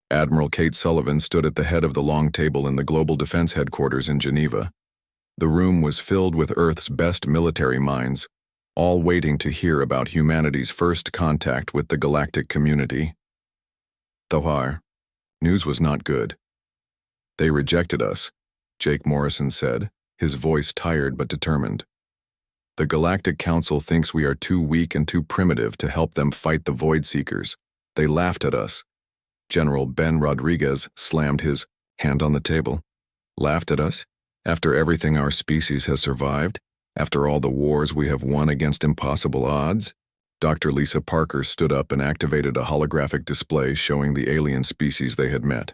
Admiral Kate Sullivan stood at the head of the long table in the Global Defense Headquarters in Geneva. The room was filled with Earth's best military minds, all waiting to hear about humanity's first contact with the galactic community. Though our news was not good. They rejected us, Jake Morrison said, his voice tired but determined. The Galactic Council thinks we are too weak and too primitive to help them fight the Void Seekers. They laughed at us. General Ben Rodriguez slammed his hand on the table. Laughed at us? After everything our species has survived? After all the wars we have won against impossible odds? Dr. Lisa Parker stood up and activated a holographic display showing the alien species they had met.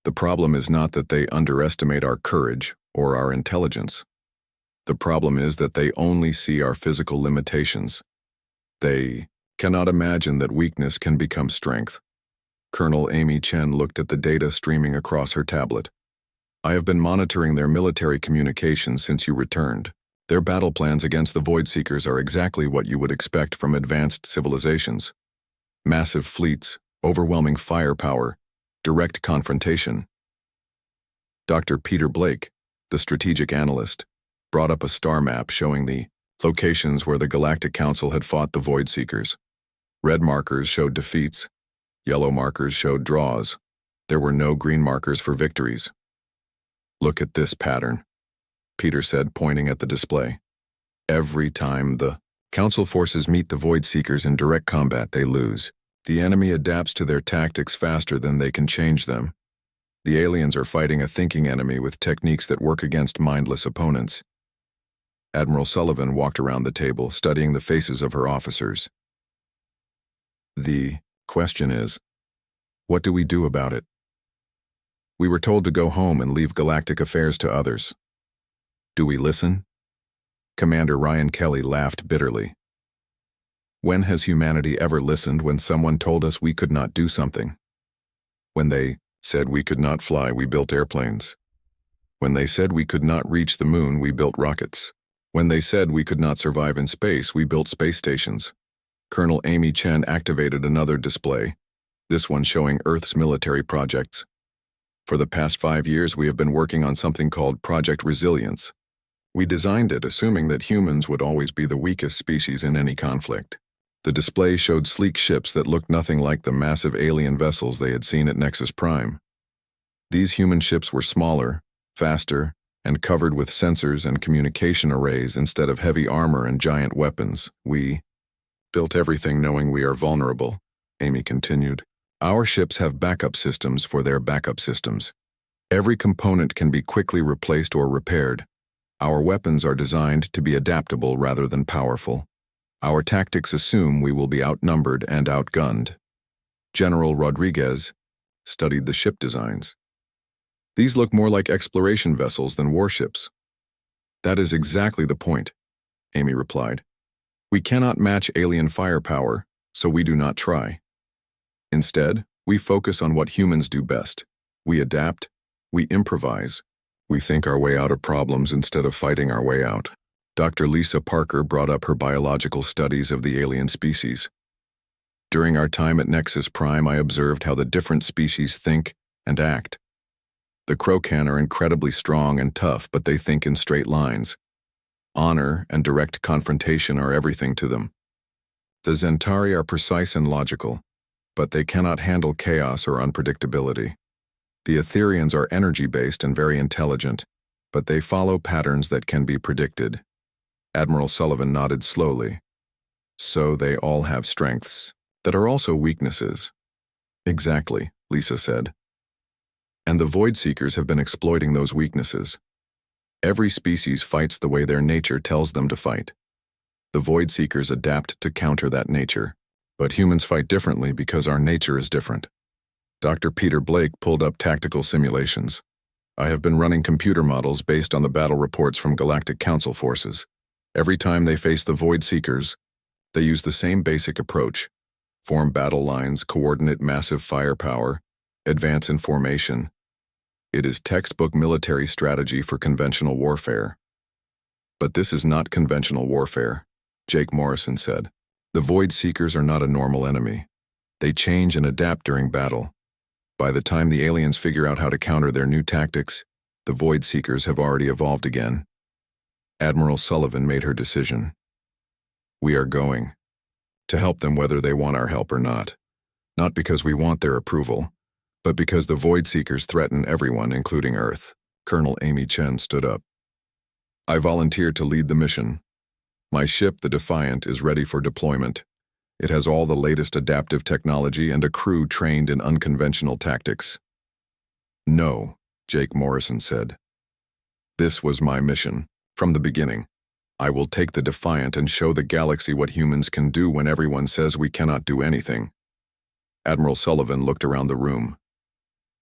The problem is not that they underestimate our courage or our intelligence. The problem is that they only see our physical limitations. They cannot imagine that weakness can become strength. Colonel Amy Chen looked at the data streaming across her tablet. I have been monitoring their military communications since you returned. Their battle plans against the Void Seekers are exactly what you would expect from advanced civilizations. Massive fleets, overwhelming firepower, direct confrontation. Dr. Peter Blake, the strategic analyst, brought up a star map showing the locations where the Galactic Council had fought the Void Seekers. Red markers showed defeats. Yellow markers showed draws. There were no green markers for victories. Look at this pattern, Peter said, pointing at the display. Every time the Council forces meet the Void Seekers in direct combat, they lose. The enemy adapts to their tactics faster than they can change them. The aliens are fighting a thinking enemy with techniques that work against mindless opponents. Admiral Sullivan walked around the table, studying the faces of her officers. The question is, what do we do about it? We were told to go home and leave galactic affairs to others. Do we listen? Commander Ryan Kelly laughed bitterly. When has humanity ever listened when someone told us we could not do something? When they said we could not fly, we built airplanes. When they said we could not reach the moon, we built rockets. When they said we could not survive in space, we built space stations. Colonel Amy Chen activated another display, this one showing Earth's military projects. For the past 5 years, we have been working on something called Project Resilience. We designed it assuming that humans would always be the weakest species in any conflict. The display showed sleek ships that looked nothing like the massive alien vessels they had seen at Nexus Prime. These human ships were smaller, faster, and covered with sensors and communication arrays instead of heavy armor and giant weapons. We built everything knowing we are vulnerable, Amy continued. Our ships have backup systems for their backup systems. Every component can be quickly replaced or repaired. Our weapons are designed to be adaptable rather than powerful. Our tactics assume we will be outnumbered and outgunned. General Rodriguez studied the ship designs. These look more like exploration vessels than warships. That is exactly the point, Amy replied. We cannot match alien firepower, so we do not try. Instead, we focus on what humans do best. We adapt, we improvise, we think our way out of problems instead of fighting our way out. Dr. Lisa Parker brought up her biological studies of the alien species. During our time at Nexus Prime, I observed how the different species think and act. The Krokan are incredibly strong and tough, but they think in straight lines. Honor and direct confrontation are everything to them. The Zentari are precise and logical, but they cannot handle chaos or unpredictability. The Etherians are energy-based and very intelligent, but they follow patterns that can be predicted. Admiral Sullivan nodded slowly. So they all have strengths that are also weaknesses. Exactly, Lisa said. And the Void Seekers have been exploiting those weaknesses. Every species fights the way their nature tells them to fight. The Void Seekers adapt to counter that nature, but humans fight differently because our nature is different. Dr. Peter Blake pulled up tactical simulations. I have been running computer models based on the battle reports from Galactic Council forces. Every time they face the Void Seekers, they use the same basic approach: form battle lines, coordinate massive firepower, advance in formation. It is textbook military strategy for conventional warfare. But this is not conventional warfare, Jake Morrison said. The Void Seekers are not a normal enemy. They change and adapt during battle. By the time the aliens figure out how to counter their new tactics, the Void Seekers have already evolved again. Admiral Sullivan made her decision. We are going to help them whether they want our help or not. Not because we want their approval, but because the Void Seekers threaten everyone, including Earth. Colonel Amy Chen stood up. I volunteered to lead the mission. My ship, the Defiant, is ready for deployment. It has all the latest adaptive technology and a crew trained in unconventional tactics. No, Jake Morrison said. This was my mission, from the beginning. I will take the Defiant and show the galaxy what humans can do when everyone says we cannot do anything. Admiral Sullivan looked around the room.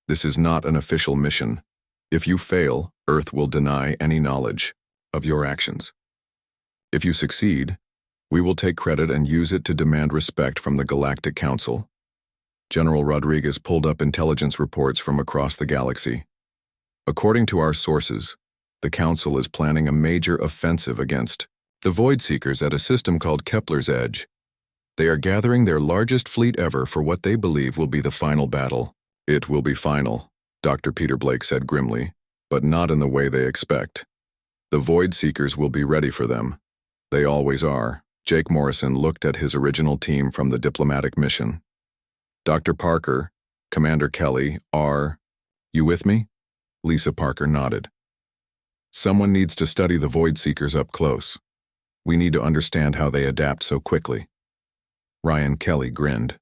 This is not an official mission. If you fail, Earth will deny any knowledge of your actions. If you succeed, we will take credit and use it to demand respect from the Galactic Council. General Rodriguez pulled up intelligence reports from across the galaxy. According to our sources, the Council is planning a major offensive against the Void Seekers at a system called Kepler's Edge. They are gathering their largest fleet ever for what they believe will be the final battle. It will be final, Dr. Peter Blake said grimly, but not in the way they expect. The Void Seekers will be ready for them. They always are. Jake Morrison looked at his original team from the diplomatic mission. Dr. Parker, Commander Kelly, are you with me? Lisa Parker nodded. Someone needs to study the Void Seekers up close. We need to understand how they adapt so quickly. Ryan Kelly grinned.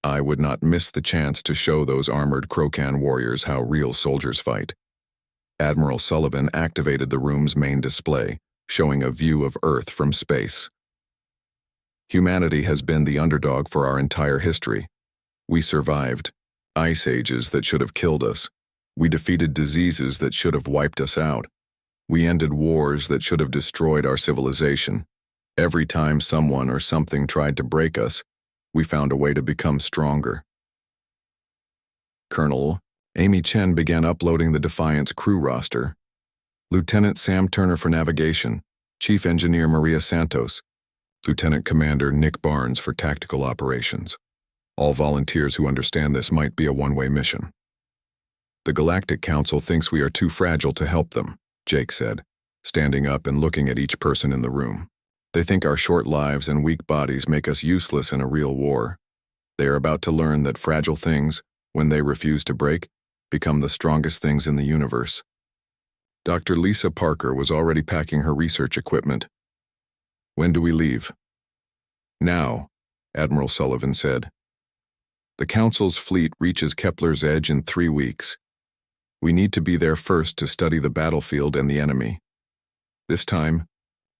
I would not miss the chance to show those armored Krokan warriors how real soldiers fight. Admiral Sullivan activated the room's main display, showing a view of Earth from space. Humanity has been the underdog for our entire history. We survived ice ages that should have killed us. We defeated diseases that should have wiped us out. We ended wars that should have destroyed our civilization. Every time someone or something tried to break us, we found a way to become stronger. Colonel Amy Chen began uploading the Defiant's crew roster. Lieutenant Sam Turner for navigation, Chief Engineer Maria Santos, Lieutenant Commander Nick Barnes for tactical operations. All volunteers who understand this might be a one-way mission. The Galactic Council thinks we are too fragile to help them, Jake said, standing up and looking at each person in the room. They think our short lives and weak bodies make us useless in a real war. They are about to learn that fragile things, when they refuse to break, become the strongest things in the universe. Dr. Lisa Parker was already packing her research equipment. When do we leave? Now, Admiral Sullivan said. The Council's fleet reaches Kepler's Edge in 3 weeks. We need to be there first to study the battlefield and the enemy. This time,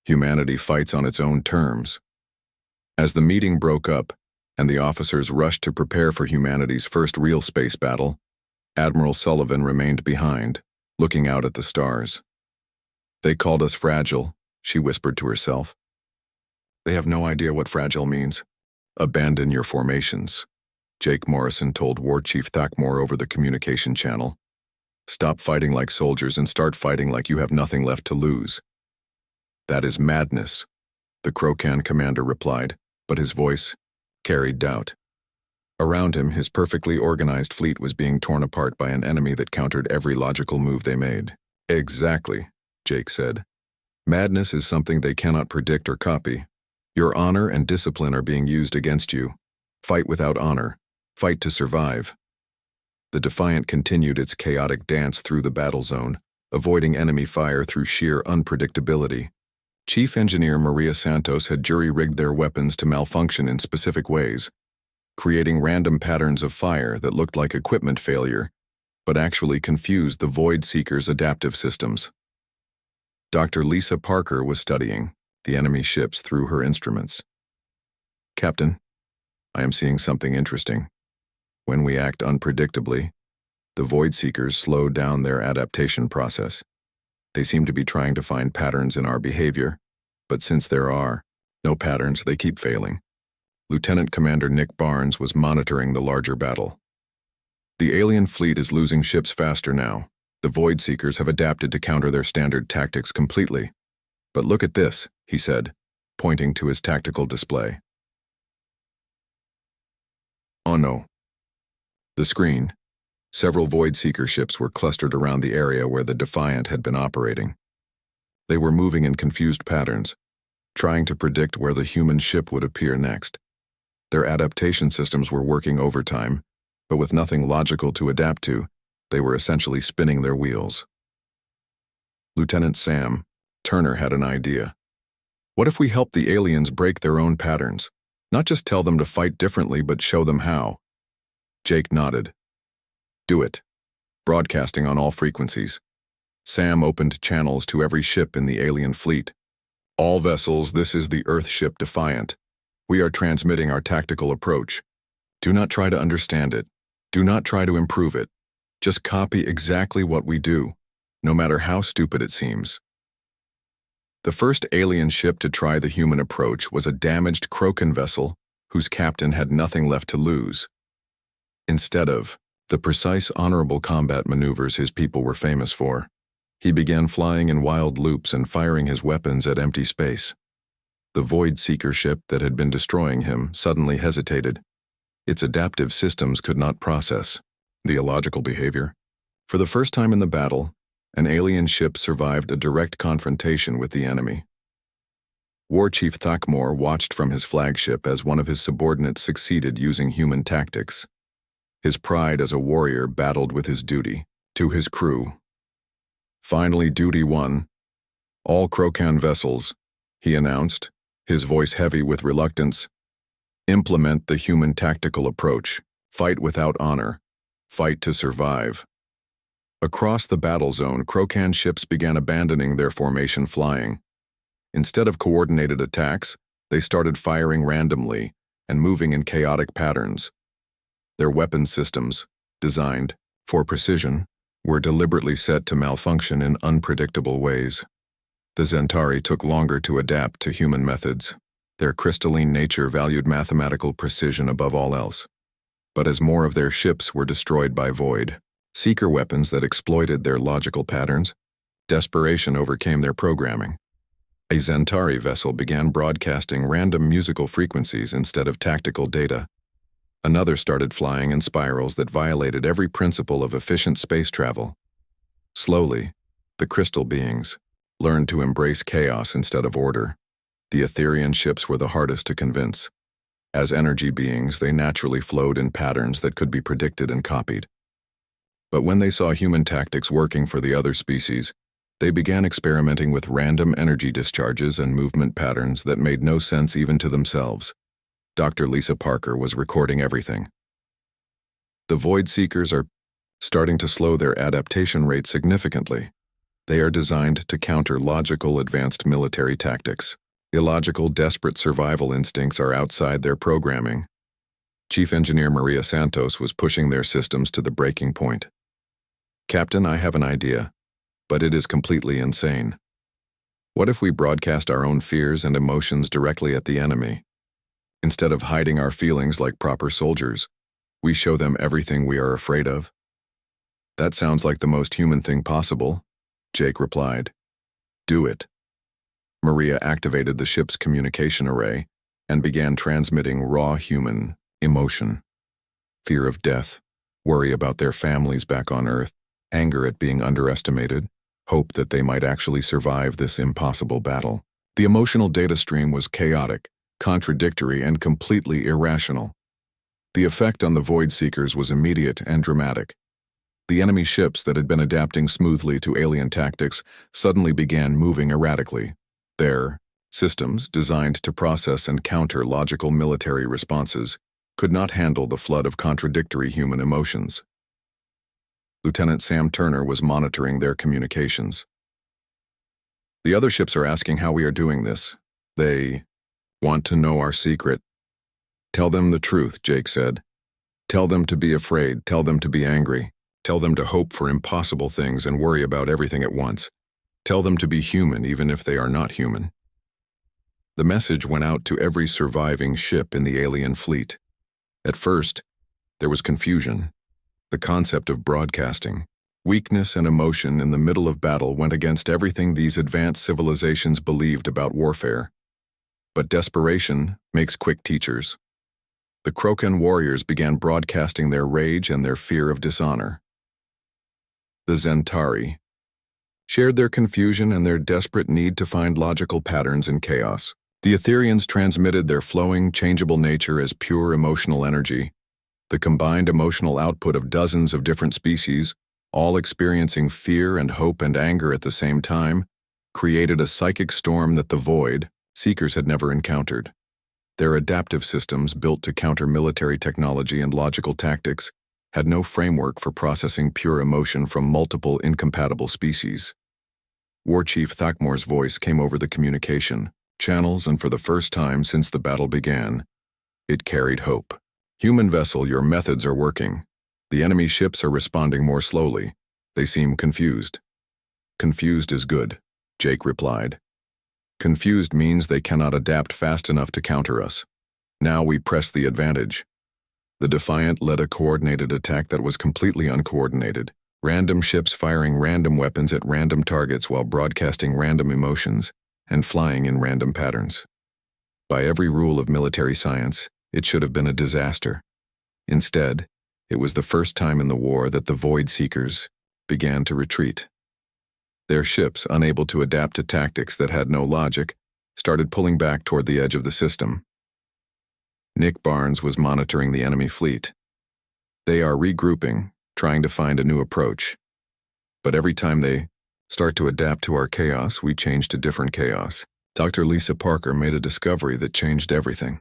humanity fights on its own terms. As the meeting broke up and the officers rushed to prepare for humanity's first real space battle, Admiral Sullivan remained behind, looking out at the stars. They called us fragile, she whispered to herself. They have no idea what fragile means. Abandon your formations, Jake Morrison told War Chief Thakmore over the communication channel. Stop fighting like soldiers and start fighting like you have nothing left to lose. That is madness, the Krokan commander replied, but his voice carried doubt. Around him, his perfectly organized fleet was being torn apart by an enemy that countered every logical move they made. Exactly, Jake said. Madness is something they cannot predict or copy. Your honor and discipline are being used against you. Fight without honor. Fight to survive. The Defiant continued its chaotic dance through the battle zone, avoiding enemy fire through sheer unpredictability. Chief Engineer Maria Santos had jury-rigged their weapons to malfunction in specific ways, creating random patterns of fire that looked like equipment failure, but actually confused the Void Seekers' adaptive systems. Dr. Lisa Parker was studying the enemy ships through her instruments. Captain, I am seeing something interesting. When we act unpredictably, the Void Seekers slow down their adaptation process. They seem to be trying to find patterns in our behavior, but since there are no patterns, they keep failing. Lieutenant Commander Nick Barnes was monitoring the larger battle. The alien fleet is losing ships faster now. The Void Seekers have adapted to counter their standard tactics completely. But look at this, he said, pointing to his tactical display. Oh no. The screen, Several Void Seeker ships were clustered around the area where the Defiant had been operating. They were moving in confused patterns, trying to predict where the human ship would appear next. Their adaptation systems were working overtime, but with nothing logical to adapt to, they were essentially spinning their wheels. Lieutenant Sam Turner had an idea. What if we help the aliens break their own patterns? Not just tell them to fight differently, but show them how. Jake nodded. Do it. Broadcasting on all frequencies. Sam opened channels to every ship in the alien fleet. All vessels, this is the Earth ship Defiant. We are transmitting our tactical approach. Do not try to understand it. Do not try to improve it. Just copy exactly what we do, no matter how stupid it seems. The first alien ship to try the human approach was a damaged Krokan vessel whose captain had nothing left to lose. Instead of the precise, honorable combat maneuvers his people were famous for, he began flying in wild loops and firing his weapons at empty space. The Void Seeker ship that had been destroying him suddenly hesitated. Its adaptive systems could not process the illogical behavior. For the first time in the battle, an alien ship survived a direct confrontation with the enemy. War Chief Thakmor watched from his flagship as one of his subordinates succeeded using human tactics. His pride as a warrior battled with his duty to his crew. Finally, duty won. All Krokan vessels, he announced, his voice heavy with reluctance. Implement the human tactical approach. Fight without honor. Fight to survive. Across the battle zone, Krokan ships began abandoning their formation flying. Instead of coordinated attacks, they started firing randomly and moving in chaotic patterns. Their weapon systems, designed for precision, were deliberately set to malfunction in unpredictable ways. The Zentari took longer to adapt to human methods. Their crystalline nature valued mathematical precision above all else. But as more of their ships were destroyed by Void Seeker weapons that exploited their logical patterns, desperation overcame their programming. A Zentari vessel began broadcasting random musical frequencies instead of tactical data. Another started flying in spirals that violated every principle of efficient space travel. Slowly, the crystal beings learned to embrace chaos instead of order. The Etherian ships were the hardest to convince. As energy beings, they naturally flowed in patterns that could be predicted and copied. But when they saw human tactics working for the other species, they began experimenting with random energy discharges and movement patterns that made no sense even to themselves. Dr. Lisa Parker was recording everything. The Void Seekers are starting to slow their adaptation rate significantly. They are designed to counter logical, advanced military tactics. Illogical, desperate survival instincts are outside their programming. Chief Engineer Maria Santos was pushing their systems to the breaking point. Captain, I have an idea, but it is completely insane. What if we broadcast our own fears and emotions directly at the enemy? Instead of hiding our feelings like proper soldiers, we show them everything we are afraid of. That sounds like the most human thing possible, Jake replied. Do it. Maria activated the ship's communication array and began transmitting raw human emotion. Fear of death, worry about their families back on Earth, anger at being underestimated, hope that they might actually survive this impossible battle. The emotional data stream was chaotic, contradictory, and completely irrational. The effect on the Void Seekers was immediate and dramatic. The enemy ships that had been adapting smoothly to alien tactics suddenly began moving erratically. Their systems, designed to process and counter logical military responses, could not handle the flood of contradictory human emotions. Lieutenant Sam Turner was monitoring their communications. The other ships are asking how we are doing this. They want to know our secret. Tell them the truth, Jake said. Tell them to be afraid, tell them to be angry. Tell them to hope for impossible things and worry about everything at once. Tell them to be human even if they are not human. The message went out to every surviving ship in the alien fleet. At first, there was confusion. The concept of broadcasting, weakness and emotion in the middle of battle went against everything these advanced civilizations believed about warfare. But desperation makes quick teachers. The Krokan warriors began broadcasting their rage and their fear of dishonor. the Zentari, shared their confusion and their desperate need to find logical patterns in chaos. The Etherians transmitted their flowing, changeable nature as pure emotional energy, the combined emotional output of dozens of different species, all experiencing fear and hope and anger at the same time, created a psychic storm that the Void Seekers had never encountered. Their adaptive systems, built to counter military technology and logical tactics, had no framework for processing pure emotion from multiple incompatible species. War Chief Thakmor's voice came over the communication channels, and for the first time since the battle began, it carried hope. Human vessel, your methods are working. The enemy ships are responding more slowly. They seem confused. Confused is good, Jake replied. Confused means they cannot adapt fast enough to counter us. Now we press the advantage. The Defiant led a coordinated attack that was completely uncoordinated. Random ships firing random weapons at random targets while broadcasting random emotions and flying in random patterns. By every rule of military science, it should have been a disaster. Instead, it was the first time in the war that the Void Seekers began to retreat. Their ships, unable to adapt to tactics that had no logic, started pulling back toward the edge of the system. Nick Barnes was monitoring the enemy fleet. They are regrouping, trying to find a new approach. But every time they start to adapt to our chaos, we change to different chaos. Dr. Lisa Parker made a discovery that changed everything.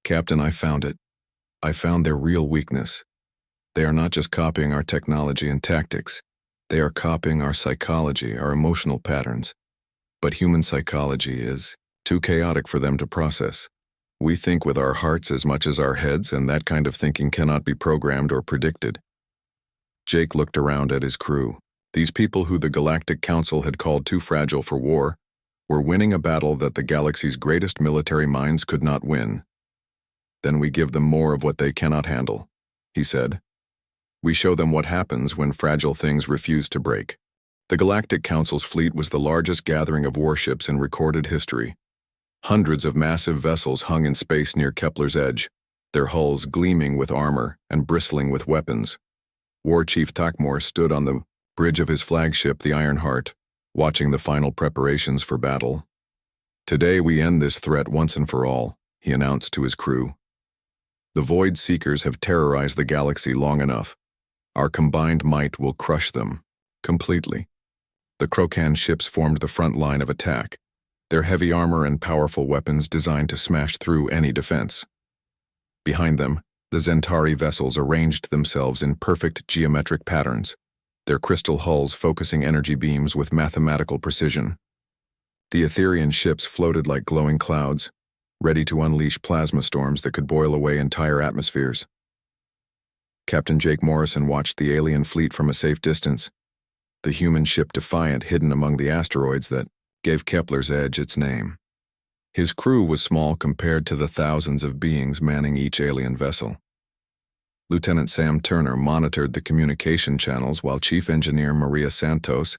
Captain, I found it. I found their real weakness. They are not just copying our technology and tactics. They are copying our psychology, our emotional patterns. But human psychology is too chaotic for them to process. We think with our hearts as much as our heads, and that kind of thinking cannot be programmed or predicted. Jake looked around at his crew. These people who the Galactic Council had called too fragile for war were winning a battle that the galaxy's greatest military minds could not win. Then we give them more of what they cannot handle, he said. We show them what happens when fragile things refuse to break. The Galactic Council's fleet was the largest gathering of warships in recorded history. Hundreds of massive vessels hung in space near Kepler's edge, their hulls gleaming with armor and bristling with weapons. War Chief Thakmor stood on the bridge of his flagship, the Ironheart, watching the final preparations for battle. Today we end this threat once and for all, he announced to his crew. The Void Seekers have terrorized the galaxy long enough. Our combined might will crush them completely. The Krokan ships formed the front line of attack, their heavy armor and powerful weapons designed to smash through any defense. Behind them, the Zentari vessels arranged themselves in perfect geometric patterns, their crystal hulls focusing energy beams with mathematical precision. The Etherian ships floated like glowing clouds, ready to unleash plasma storms that could boil away entire atmospheres. Captain Jake Morrison watched the alien fleet from a safe distance, the human ship Defiant hidden among the asteroids that gave Kepler's edge its name. His crew was small compared to the thousands of beings manning each alien vessel. Lieutenant Sam Turner monitored the communication channels while Chief Engineer Maria Santos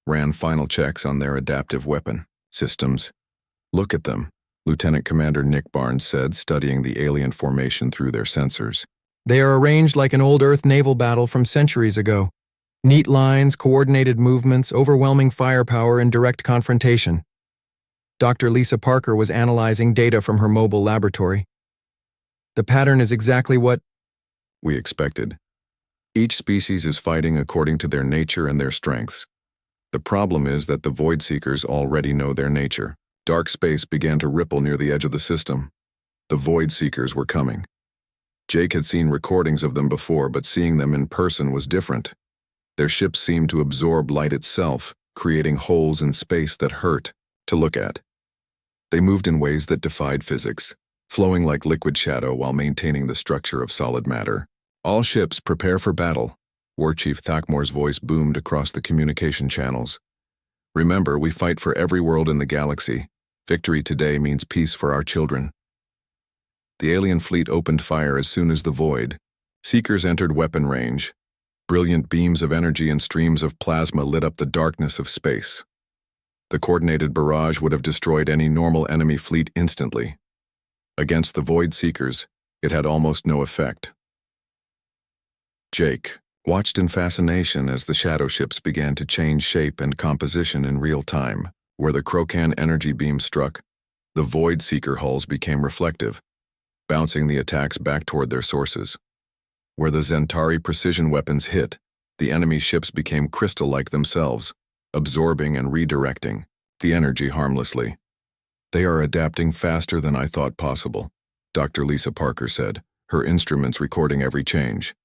ran final checks on their adaptive weapon systems. Look at them, Lieutenant Commander Nick Barnes said, studying the alien formation through their sensors. They are arranged like an old Earth naval battle from centuries ago. Neat lines, coordinated movements, overwhelming firepower, and direct confrontation. Dr. Lisa Parker was analyzing data from her mobile laboratory. The pattern is exactly what we expected. Each species is fighting according to their nature and their strengths. The problem is that the Void Seekers already know their nature. Dark space began to ripple near the edge of the system. The Void Seekers were coming. Jake had seen recordings of them before, but seeing them in person was different. Their ships seemed to absorb light itself, creating holes in space that hurt to look at. They moved in ways that defied physics, flowing like liquid shadow while maintaining the structure of solid matter. All ships prepare for battle, War Chief Thakmor's voice boomed across the communication channels. Remember, we fight for every world in the galaxy. Victory today means peace for our children. The alien fleet opened fire as soon as the Void Seekers entered weapon range. Brilliant beams of energy and streams of plasma lit up the darkness of space. The coordinated barrage would have destroyed any normal enemy fleet instantly. Against the Void Seekers, it had almost no effect. Jake, watched in fascination as the shadow ships began to change shape and composition in real time. Where the Krokan energy beam struck, the Void Seeker hulls became reflective, bouncing the attacks back toward their sources. Where the Zentari precision weapons hit, the enemy ships became crystal-like themselves, absorbing and redirecting the energy harmlessly. "They are adapting faster than I thought possible," Dr. Lisa Parker said, her instruments recording every change.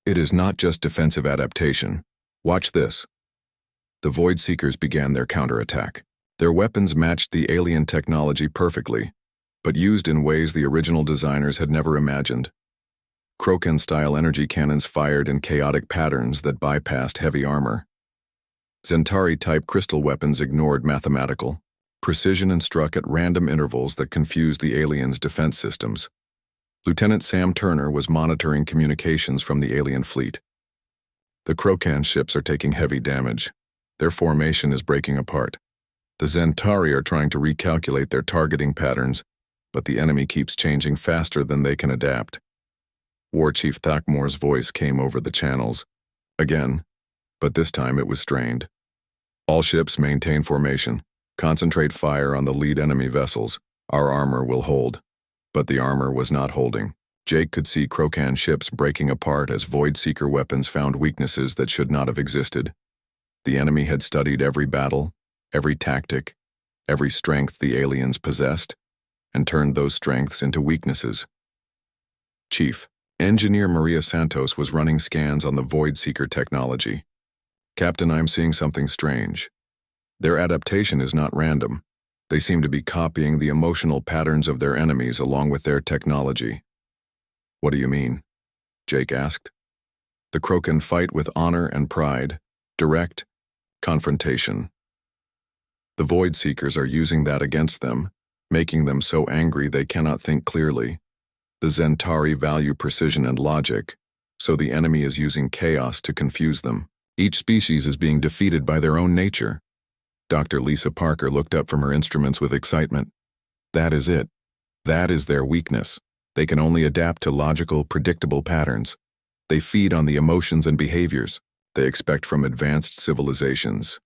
"It is not just defensive adaptation. Watch this." The Void Seekers began their counterattack. Their weapons matched the alien technology perfectly, but used in ways the original designers had never imagined. Krokan-style energy cannons fired in chaotic patterns that bypassed heavy armor. Zentari-type crystal weapons ignored mathematical precision and struck at random intervals that confused the aliens' defense systems. Lieutenant Sam Turner was monitoring communications from the alien fleet. "The Krokan ships are taking heavy damage. Their formation is breaking apart. The Zentari are trying to recalculate their targeting patterns, but the enemy keeps changing faster than they can adapt." War Chief Thakmore's voice came over the channels. Again, but this time it was strained. "All ships maintain formation. Concentrate fire on the lead enemy vessels. Our armor will hold." But the armor was not holding. Jake could see Krokan ships breaking apart as Void Seeker weapons found weaknesses that should not have existed. The enemy had studied every battle, every tactic, every strength the aliens possessed, and turned those strengths into weaknesses. Chief, Engineer Maria Santos was running scans on the Void Seeker technology. "Captain, I'm seeing something strange. Their adaptation is not random. They seem to be copying the emotional patterns of their enemies along with their technology." "What do you mean?" Jake asked. "The Krokan fight with honor and pride, direct confrontation. The Void Seekers are using that against them, making them so angry they cannot think clearly. The Zentari value precision and logic, so the enemy is using chaos to confuse them. Each species is being defeated by their own nature." Dr. Lisa Parker looked up from her instruments with excitement. "That is it. That is their weakness. They can only adapt to logical, predictable patterns. They feed on the emotions and behaviors they expect from advanced civilizations."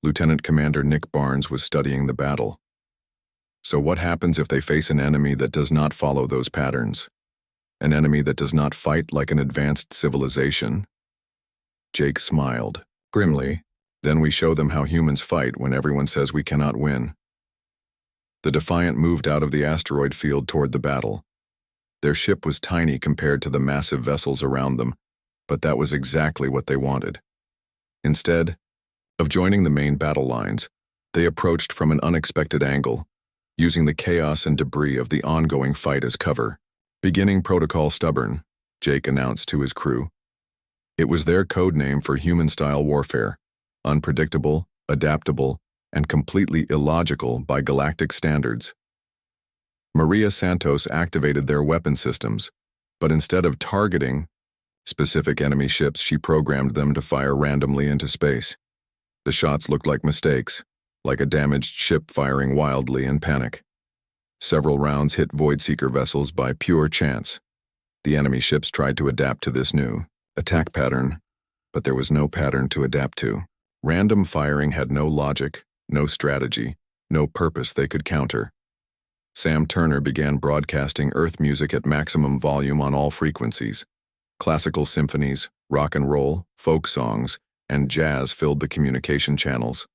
Lieutenant Commander Nick Barnes was studying the battle. "So what happens if they face an enemy that does not follow those patterns? An enemy that does not fight like an advanced civilization?" Jake smiled grimly. "Then we show them how humans fight when everyone says we cannot win." The Defiant moved out of the asteroid field toward the battle. Their ship was tiny compared to the massive vessels around them, but that was exactly what they wanted. Instead of joining the main battle lines, they approached from an unexpected angle, using the chaos and debris of the ongoing fight as cover. "Beginning Protocol Stubborn," Jake announced to his crew. It was their code name for human-style warfare, unpredictable, adaptable, and completely illogical by galactic standards. Maria Santos activated their weapon systems, but instead of targeting specific enemy ships, she programmed them to fire randomly into space. The shots looked like mistakes, like a damaged ship firing wildly in panic. Several rounds hit Void Seeker vessels by pure chance. The enemy ships tried to adapt to this new attack pattern, but there was no pattern to adapt to. Random firing had no logic, no strategy, no purpose they could counter. Sam Turner began broadcasting Earth music at maximum volume on all frequencies. Classical symphonies, rock and roll, folk songs, and jazz filled the communication channels.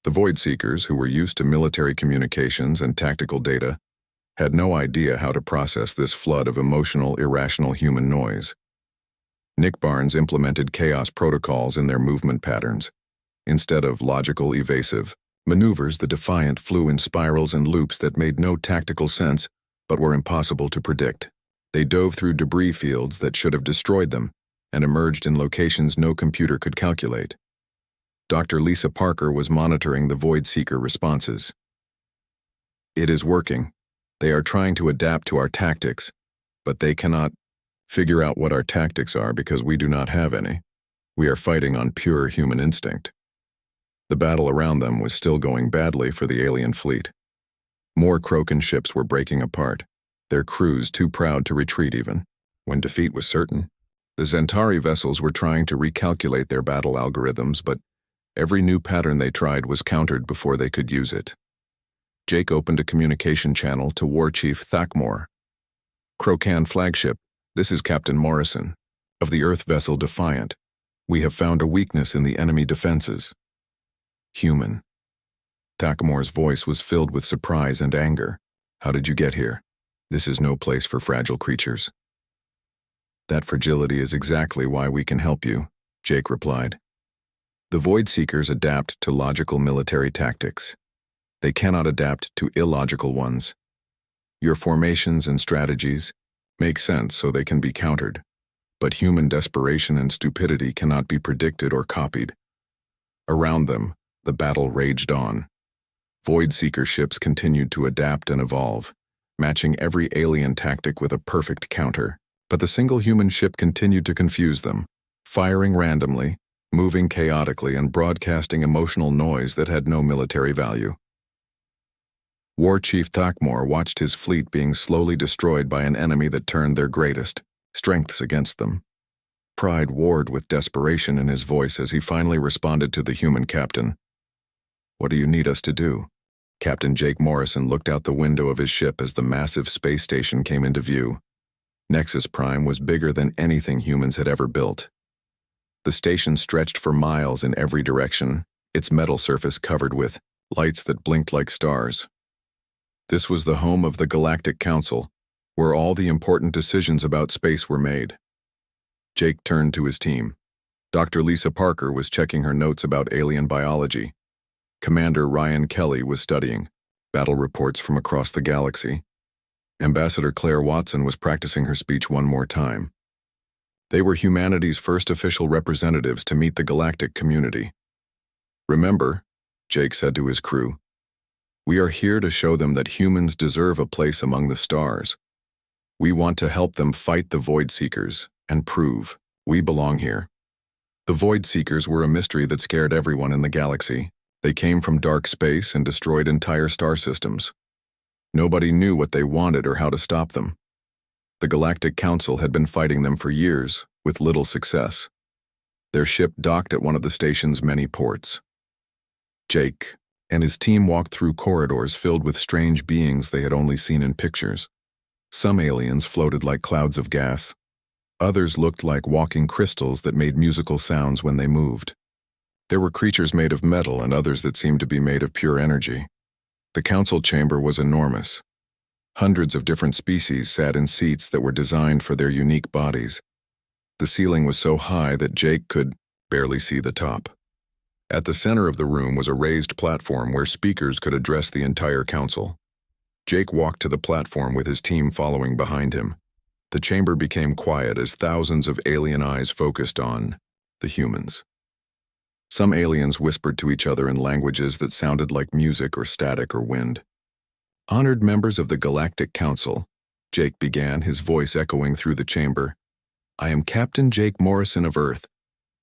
The Void Seekers, who were used to military communications and tactical data, had no idea how to process this flood of emotional, irrational human noise. Nick Barnes implemented chaos protocols in their movement patterns. Instead of logical, evasive maneuvers, the Defiant flew in spirals and loops that made no tactical sense but were impossible to predict. They dove through debris fields that should have destroyed them and emerged in locations no computer could calculate. Dr. Lisa Parker was monitoring the Void Seeker responses. "It is working. They are trying to adapt to our tactics, but they cannot figure out what our tactics are because we do not have any. We are fighting on pure human instinct." The battle around them was still going badly for the alien fleet. More Krokan ships were breaking apart, their crews too proud to retreat even, when defeat was certain. The Zentari vessels were trying to recalculate their battle algorithms, but every new pattern they tried was countered before they could use it. Jake opened a communication channel to War Chief Thakmor. Krokan flagship, this is Captain Morrison, of the Earth vessel Defiant. We have found a weakness in the enemy defenses. Human. Thakmor's voice was filled with surprise and anger. How did you get here? This is no place for fragile creatures. That fragility is exactly why we can help you, Jake replied. The Void Seekers adapt to logical military tactics. They cannot adapt to illogical ones. Your formations and strategies make sense so they can be countered, but human desperation and stupidity cannot be predicted or copied. Around them, the battle raged on. Void Seeker ships continued to adapt and evolve, matching every alien tactic with a perfect counter. But the single human ship continued to confuse them, firing randomly, moving chaotically, and broadcasting emotional noise that had no military value. War Chief Thakmor watched his fleet being slowly destroyed by an enemy that turned their greatest strengths against them. Pride warred with desperation in his voice as he finally responded to the human captain. What do you need us to do? Captain Jake Morrison looked out the window of his ship as the massive space station came into view. Nexus Prime was bigger than anything humans had ever built. The station stretched for miles in every direction, its metal surface covered with lights that blinked like stars. This was the home of the Galactic Council, where all the important decisions about space were made. Jake turned to his team. Dr. Lisa Parker was checking her notes about alien biology. Commander Ryan Kelly was studying battle reports from across the galaxy. Ambassador Claire Watson was practicing her speech one more time. They were humanity's first official representatives to meet the galactic community. Remember, Jake said to his crew, we are here to show them that humans deserve a place among the stars. We want to help them fight the Void Seekers and prove we belong here. The Void Seekers were a mystery that scared everyone in the galaxy. They came from dark space and destroyed entire star systems. Nobody knew what they wanted or how to stop them. The Galactic Council had been fighting them for years, with little success. Their ship docked at one of the station's many ports. Jake and his team walked through corridors filled with strange beings they had only seen in pictures. Some aliens floated like clouds of gas. Others looked like walking crystals that made musical sounds when they moved. There were creatures made of metal and others that seemed to be made of pure energy. The council chamber was enormous. Hundreds of different species sat in seats that were designed for their unique bodies. The ceiling was so high that Jake could barely see the top. At the center of the room was a raised platform where speakers could address the entire council. Jake walked to the platform with his team following behind him. The chamber became quiet as thousands of alien eyes focused on the humans. Some aliens whispered to each other in languages that sounded like music or static or wind. Honored members of the Galactic Council, Jake began, his voice echoing through the chamber. I am Captain Jake Morrison of Earth.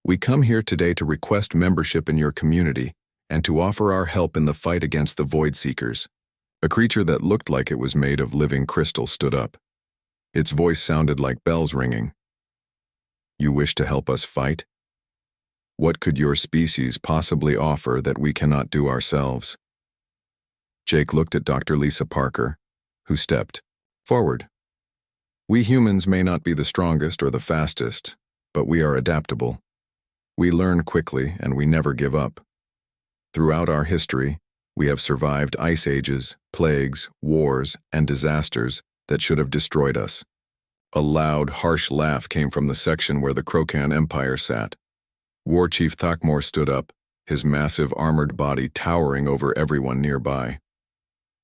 We come here today to request membership in your community and to offer our help in the fight against the Void Seekers. A creature that looked like it was made of living crystal stood up. Its voice sounded like bells ringing. You wish to help us fight? What could your species possibly offer that we cannot do ourselves? Jake looked at Dr. Lisa Parker, who stepped forward. We humans may not be the strongest or the fastest, but we are adaptable. We learn quickly and we never give up. Throughout our history, we have survived ice ages, plagues, wars, and disasters that should have destroyed us. A loud, harsh laugh came from the section where the Krokan Empire sat. War Chief Thakmor stood up, his massive armored body towering over everyone nearby.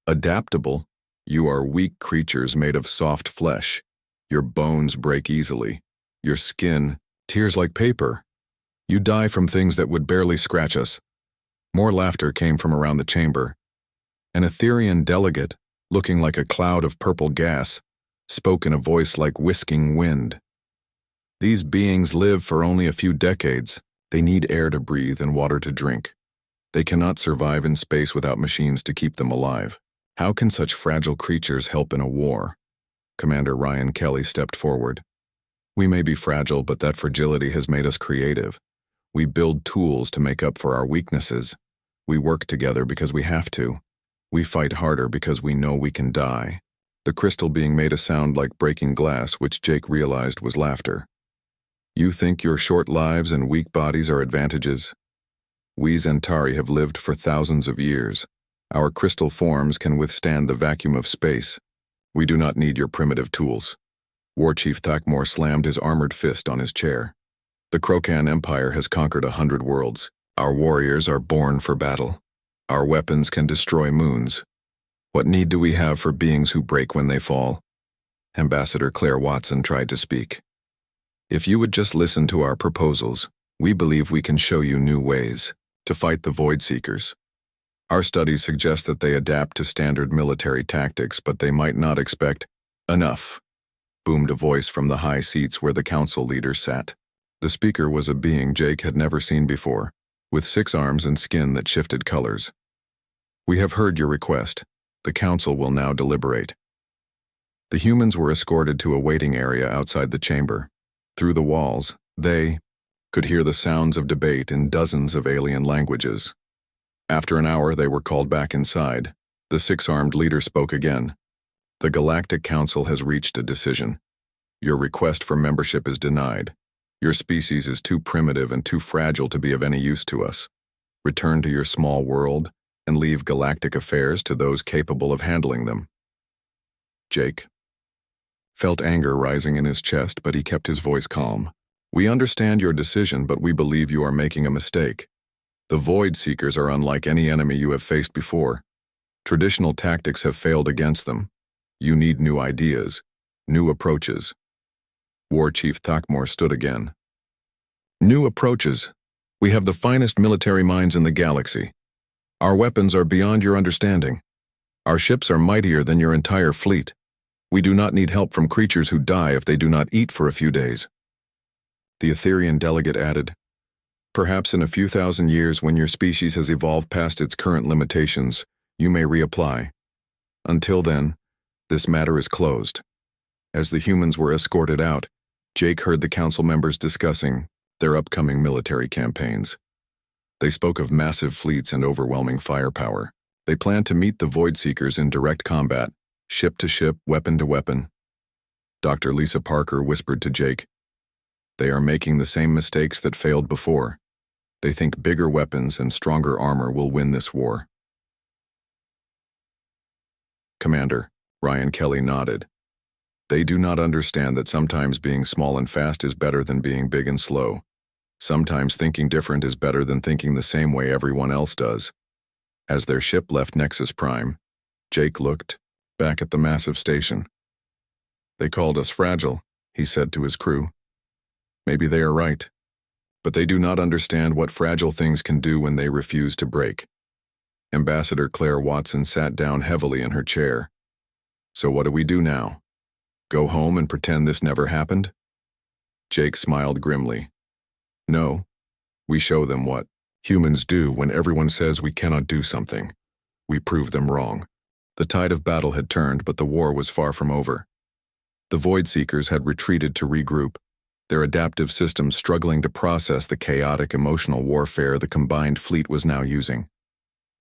Adaptable, you are weak creatures made of soft flesh. Your bones break easily. Your skin tears like paper. You die from things that would barely scratch us. More laughter came from around the chamber. An Etherean delegate, looking like a cloud of purple gas, spoke in a voice like whisking wind. These beings live for only a few decades. They need air to breathe and water to drink. They cannot survive in space without machines to keep them alive. How can such fragile creatures help in a war? Commander Ryan Kelly stepped forward. We may be fragile, but that fragility has made us creative. We build tools to make up for our weaknesses. We work together because we have to. We fight harder because we know we can die. The crystal being made a sound like breaking glass, which Jake realized was laughter. You think your short lives and weak bodies are advantages? We Zentari have lived for thousands of years. Our crystal forms can withstand the vacuum of space. We do not need your primitive tools. War Chief Thakmor slammed his armored fist on his chair. The Krokan Empire has conquered 100 worlds. Our warriors are born for battle. Our weapons can destroy moons. What need do we have for beings who break when they fall? Ambassador Claire Watson tried to speak. If you would just listen to our proposals, we believe we can show you new ways to fight the Void Seekers. Our studies suggest that they adapt to standard military tactics, but they might not expect enough, boomed a voice from the high seats where the council leaders sat. The speaker was a being Jake had never seen before, with 6 arms and skin that shifted colors. We have heard your request. The council will now deliberate. The humans were escorted to a waiting area outside the chamber. Through the walls, they could hear the sounds of debate in dozens of alien languages. After an hour, they were called back inside. The 6-armed leader spoke again. The Galactic Council has reached a decision. Your request for membership is denied. Your species is too primitive and too fragile to be of any use to us. Return to your small world and leave galactic affairs to those capable of handling them. Jake felt anger rising in his chest, but he kept his voice calm. We understand your decision, but we believe you are making a mistake. The Void Seekers are unlike any enemy you have faced before. Traditional tactics have failed against them. You need new ideas, new approaches. War Chief Thakmor stood again. New approaches. We have the finest military minds in the galaxy. Our weapons are beyond your understanding. Our ships are mightier than your entire fleet. We do not need help from creatures who die if they do not eat for a few days. The Etherean delegate added, perhaps in a few thousand years, when your species has evolved past its current limitations, you may reapply. Until then, this matter is closed. As the humans were escorted out, Jake heard the council members discussing their upcoming military campaigns. They spoke of massive fleets and overwhelming firepower. They planned to meet the Void Seekers in direct combat, ship to ship, weapon to weapon. Dr. Lisa Parker whispered to Jake, they are making the same mistakes that failed before. They think bigger weapons and stronger armor will win this war. Commander, Ryan Kelly nodded. They do not understand that sometimes being small and fast is better than being big and slow. Sometimes thinking different is better than thinking the same way everyone else does. As their ship left Nexus Prime, Jake looked back at the massive station. They called us fragile, he said to his crew. Maybe they are right, but they do not understand what fragile things can do when they refuse to break. Ambassador Claire Watson sat down heavily in her chair. So what do we do now? Go home and pretend this never happened? Jake smiled grimly. No, we show them what humans do when everyone says we cannot do something. We prove them wrong. The tide of battle had turned, but the war was far from over. The Void Seekers had retreated to regroup, their adaptive systems struggling to process the chaotic emotional warfare the combined fleet was now using.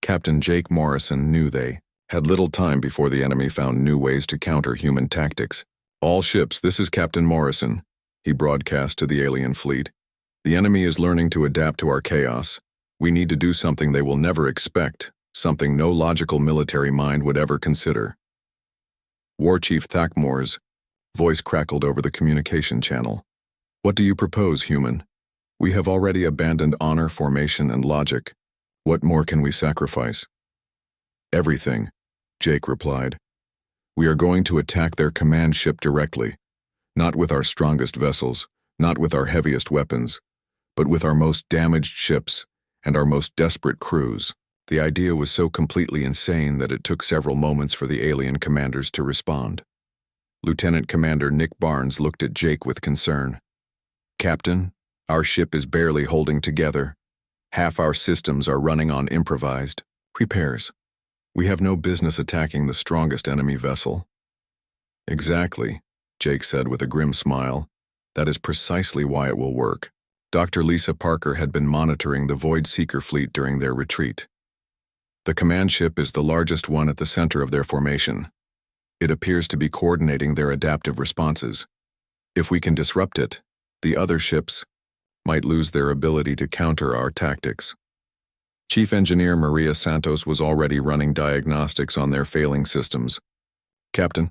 Captain Jake Morrison knew they had little time before the enemy found new ways to counter human tactics. All ships, this is Captain Morrison, he broadcast to the alien fleet. The enemy is learning to adapt to our chaos. We need to do something they will never expect, something no logical military mind would ever consider. War Chief Thakmor's voice crackled over the communication channel. What do you propose, human? We have already abandoned honor, formation, and logic. What more can we sacrifice? Everything, Jake replied. We are going to attack their command ship directly, not with our strongest vessels, not with our heaviest weapons, but with our most damaged ships and our most desperate crews. The idea was so completely insane that it took several moments for the alien commanders to respond. Lieutenant Commander Nick Barnes looked at Jake with concern. Captain, our ship is barely holding together. Half our systems are running on improvised repairs. We have no business attacking the strongest enemy vessel. Exactly, Jake said with a grim smile. That is precisely why it will work. Dr. Lisa Parker had been monitoring the Void Seeker fleet during their retreat. The command ship is the largest one at the center of their formation. It appears to be coordinating their adaptive responses. If we can disrupt it, the other ships might lose their ability to counter our tactics. Chief Engineer Maria Santos was already running diagnostics on their failing systems. Captain,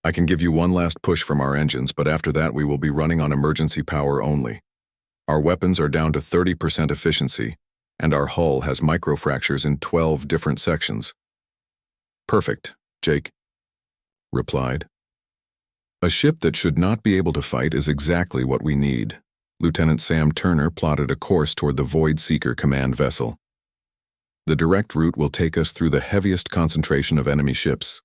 I can give you one last push from our engines, but after that we will be running on emergency power only. Our weapons are down to 30% efficiency, and our hull has microfractures in 12 different sections. Perfect, Jake replied. A ship that should not be able to fight is exactly what we need. Lieutenant Sam Turner plotted a course toward the Void Seeker command vessel. The direct route will take us through the heaviest concentration of enemy ships.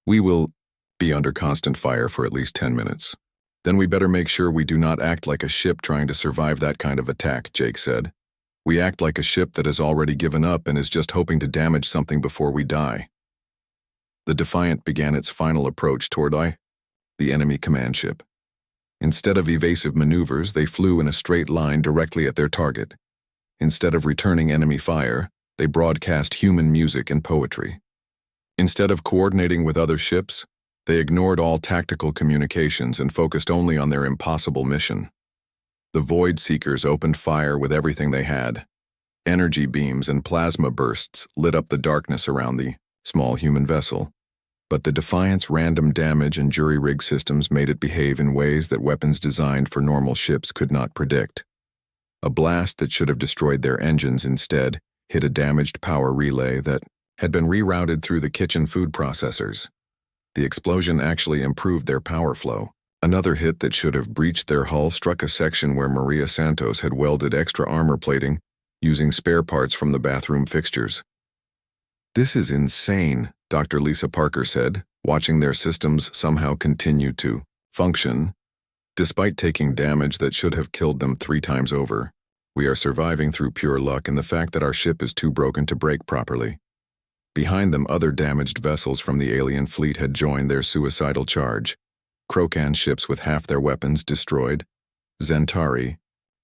We will be under constant fire for at least 10 minutes. Then we better make sure we do not act like a ship trying to survive that kind of attack, Jake said. We act like a ship that has already given up and is just hoping to damage something before we die. The Defiant began its final approach toward the enemy command ship. Instead of evasive maneuvers, they flew in a straight line directly at their target. Instead of returning enemy fire, they broadcast human music and poetry. Instead of coordinating with other ships, they ignored all tactical communications and focused only on their impossible mission. The Void Seekers opened fire with everything they had. Energy beams and plasma bursts lit up the darkness around the small human vessel. But the Defiant's random damage and jury-rig systems made it behave in ways that weapons designed for normal ships could not predict. A blast that should have destroyed their engines instead hit a damaged power relay that had been rerouted through the kitchen food processors. The explosion actually improved their power flow. Another hit that should have breached their hull struck a section where Maria Santos had welded extra armor plating using spare parts from the bathroom fixtures. This is insane, Dr. Lisa Parker said, watching their systems somehow continue to function. Despite taking damage that should have killed them 3 times over, we are surviving through pure luck and the fact that our ship is too broken to brake properly. Behind them, other damaged vessels from the alien fleet had joined their suicidal charge. Krokan ships with half their weapons destroyed, Zentari,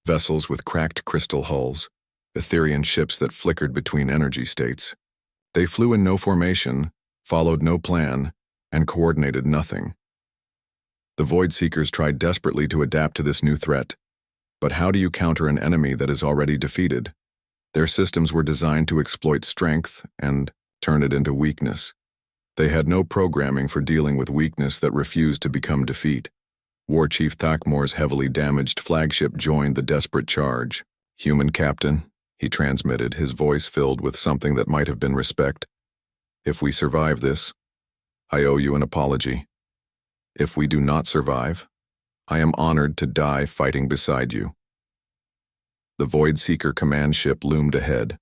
vessels with cracked crystal hulls, Etherian ships that flickered between energy states. They flew in no formation, followed no plan, and coordinated nothing. The Void Seekers tried desperately to adapt to this new threat. But how do you counter an enemy that is already defeated? Their systems were designed to exploit strength and turn it into weakness. They had no programming for dealing with weakness that refused to become defeat. War Chief Thakmor's heavily damaged flagship joined the desperate charge. "Human captain," he transmitted, his voice filled with something that might have been respect. "If we survive this, I owe you an apology. If we do not survive, I am honored to die fighting beside you." The Void Seeker command ship loomed ahead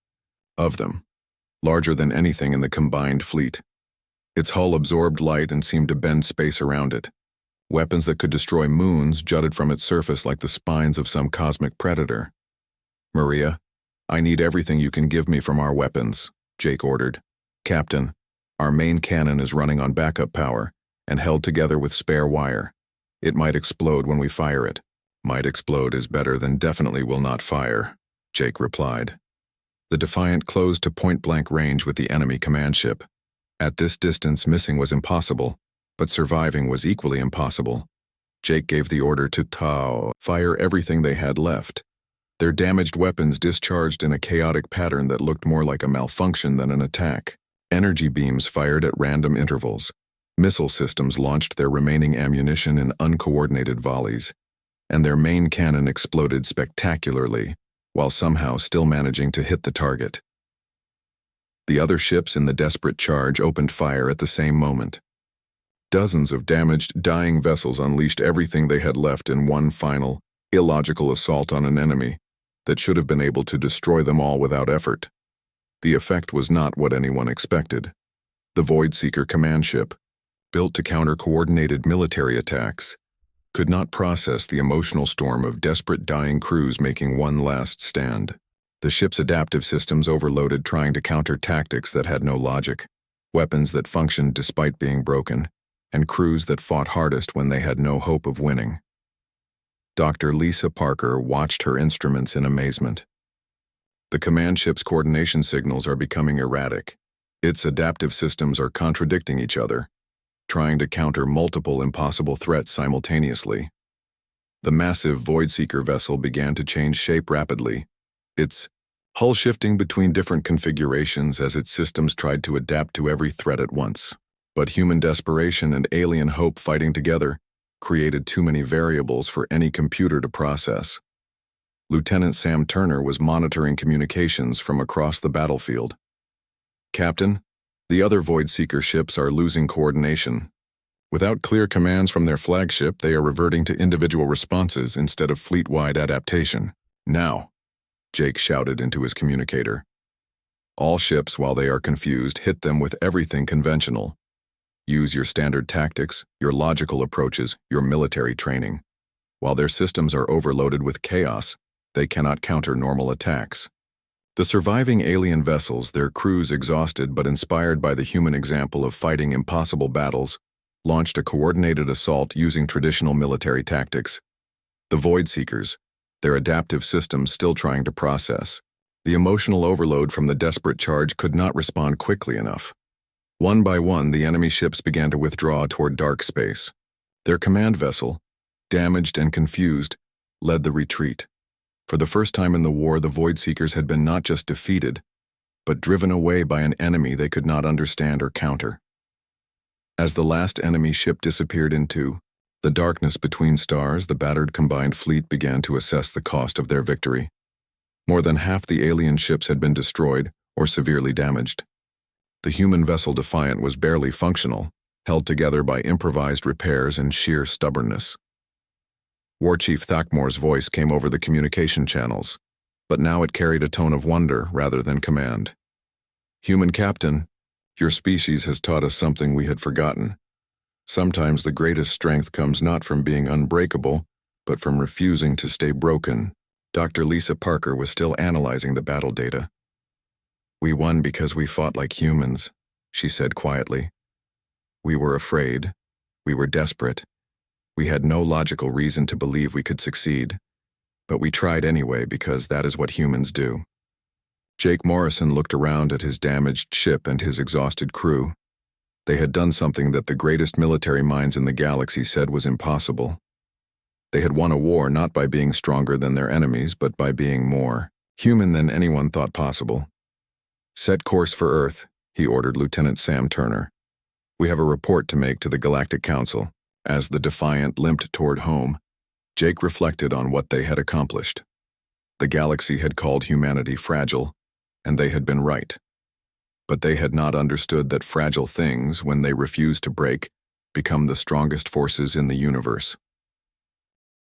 of them, larger than anything in the combined fleet. Its hull absorbed light and seemed to bend space around it. Weapons that could destroy moons jutted from its surface like the spines of some cosmic predator. "Maria, I need everything you can give me from our weapons," Jake ordered. "Captain, our main cannon is running on backup power and held together with spare wire. It might explode when we fire it." "Might explode is better than definitely will not fire," Jake replied. The Defiant closed to point-blank range with the enemy command ship. At this distance, missing was impossible, but surviving was equally impossible. Jake gave the order to fire everything they had left. Their damaged weapons discharged in a chaotic pattern that looked more like a malfunction than an attack. Energy beams fired at random intervals. Missile systems launched their remaining ammunition in uncoordinated volleys, and their main cannon exploded spectacularly, while somehow still managing to hit the target. The other ships in the desperate charge opened fire at the same moment. Dozens of damaged, dying vessels unleashed everything they had left in one final, illogical assault on an enemy that should have been able to destroy them all without effort. The effect was not what anyone expected. The Void Seeker command ship, built to counter coordinated military attacks, could not process the emotional storm of desperate dying crews making one last stand. The ship's adaptive systems overloaded trying to counter tactics that had no logic, weapons that functioned despite being broken, and crews that fought hardest when they had no hope of winning. Dr. Lisa Parker watched her instruments in amazement. The command ship's coordination signals are becoming erratic. Its adaptive systems are contradicting each other, trying to counter multiple impossible threats simultaneously. The massive Voidseeker vessel began to change shape rapidly, its hull shifting between different configurations as its systems tried to adapt to every threat at once. But human desperation and alien hope fighting together created too many variables for any computer to process. Lieutenant Sam Turner was monitoring communications from across the battlefield. "Captain, the other Voidseeker ships are losing coordination. Without clear commands from their flagship, they are reverting to individual responses instead of fleet-wide adaptation. Now," Jake shouted into his communicator. "All ships, while they are confused, hit them with everything conventional. Use your standard tactics, your logical approaches, your military training. While their systems are overloaded with chaos, they cannot counter normal attacks." The surviving alien vessels, their crews exhausted but inspired by the human example of fighting impossible battles, launched a coordinated assault using traditional military tactics. The Voidseekers, their adaptive systems still trying to process. The emotional overload from the desperate charge could not respond quickly enough. One by one, the enemy ships began to withdraw toward dark space. Their command vessel, damaged and confused, led the retreat. For the first time in the war, the Voidseekers had been not just defeated, but driven away by an enemy they could not understand or counter. As the last enemy ship disappeared into the darkness between stars, the battered combined fleet began to assess the cost of their victory. More than half the alien ships had been destroyed or severely damaged. The human vessel Defiant was barely functional, held together by improvised repairs and sheer stubbornness. War Chief Thakmore's voice came over the communication channels, but now it carried a tone of wonder rather than command. "Human Captain, your species has taught us something we had forgotten. Sometimes the greatest strength comes not from being unbreakable, but from refusing to stay broken." Dr. Lisa Parker was still analyzing the battle data. "We won because we fought like humans," she said quietly. "We were afraid. We were desperate. We had no logical reason to believe we could succeed. But we tried anyway because that is what humans do." Jake Morrison looked around at his damaged ship and his exhausted crew. They had done something that the greatest military minds in the galaxy said was impossible. They had won a war not by being stronger than their enemies, but by being more human than anyone thought possible. "Set course for Earth," he ordered Lieutenant Sam Turner. "We have a report to make to the Galactic Council." As the Defiant limped toward home, Jake reflected on what they had accomplished. The galaxy had called humanity fragile, and they had been right. But they had not understood that fragile things, when they refuse to break, become the strongest forces in the universe.